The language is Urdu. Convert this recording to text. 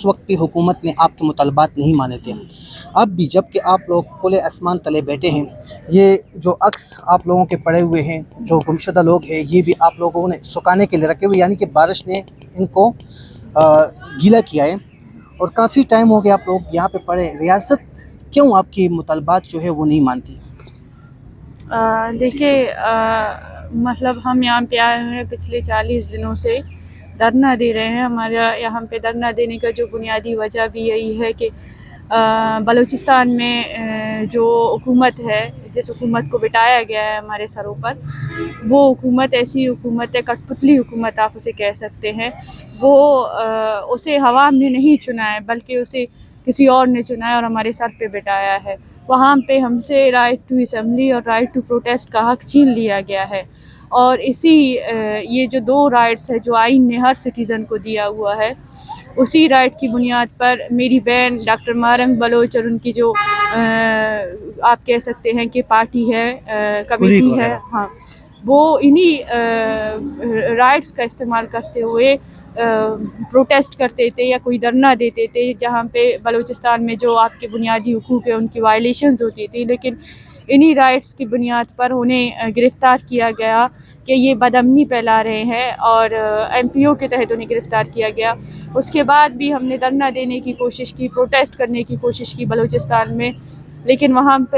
اس وقت کی حکومت نے آپ کے مطالبات نہیں مانے تھے، اب بھی جب کہ آپ لوگ کھلے آسمان تلے بیٹھے ہیں، یہ جو عکس آپ لوگوں کے پڑے ہوئے ہیں، جو گمشدہ لوگ ہیں، یہ بھی آپ لوگوں نے سکانے کے لیے رکھے ہوئے، یعنی کہ بارش نے ان کو گیلا کیا ہے، اور کافی ٹائم ہو گیا آپ لوگ یہاں پہ پڑے ہیں۔ ریاست کیوں آپ کی مطالبات جو ہے وہ نہیں مانتی؟ دیکھیے، مطلب ہم یہاں پہ آئے ہوئے ہیں، پچھلے 40 دنوں سے دھرنا دے رہے ہیں۔ ہمارا یہاں پہ دھرنا دینے کا جو بنیادی وجہ بھی یہی ہے کہ بلوچستان میں جو حکومت ہے، جس حکومت کو بٹھایا گیا ہے ہمارے سروں پر، وہ حکومت ایسی حکومت ہے، کٹ پتلی حکومت آپ اسے کہہ سکتے ہیں۔ وہ اسے عوام نے نہیں چنا ہے، بلکہ اسے کسی اور نے چنا ہے اور ہمارے سر پہ بٹھایا ہے۔ وہاں پہ ہم سے رائٹ ٹو اسمبلی اور رائٹ ٹو پروٹیسٹ کا حق چھین لیا گیا ہے، اور یہ جو 2 رائٹس ہے جو آئین نے ہر سٹیزن کو دیا ہوا ہے، اسی رائٹ کی بنیاد پر میری بہن ڈاکٹر مارنگ بلوچ اور ان کی جو آپ کہہ سکتے ہیں کہ پارٹی ہے، کمیٹی ہے، ہاں، وہ انہی رائٹس کا استعمال کرتے ہوئے پروٹیسٹ کرتے تھے یا کوئی دھرنا دیتے تھے، جہاں پہ بلوچستان میں جو آپ کے بنیادی حقوق ہیں ان کی وائلیشنز ہوتی تھی، لیکن انہی رائٹس کی بنیاد پر انہیں گرفتار کیا گیا کہ یہ بدامنی پھیلا رہے ہیں، اور ایم پی او کے تحت انہیں گرفتار کیا گیا۔ اس کے بعد بھی ہم نے دھرنا دینے کی کوشش کی، پروٹیسٹ کرنے کی کوشش کی بلوچستان میں، لیکن وہاں پہ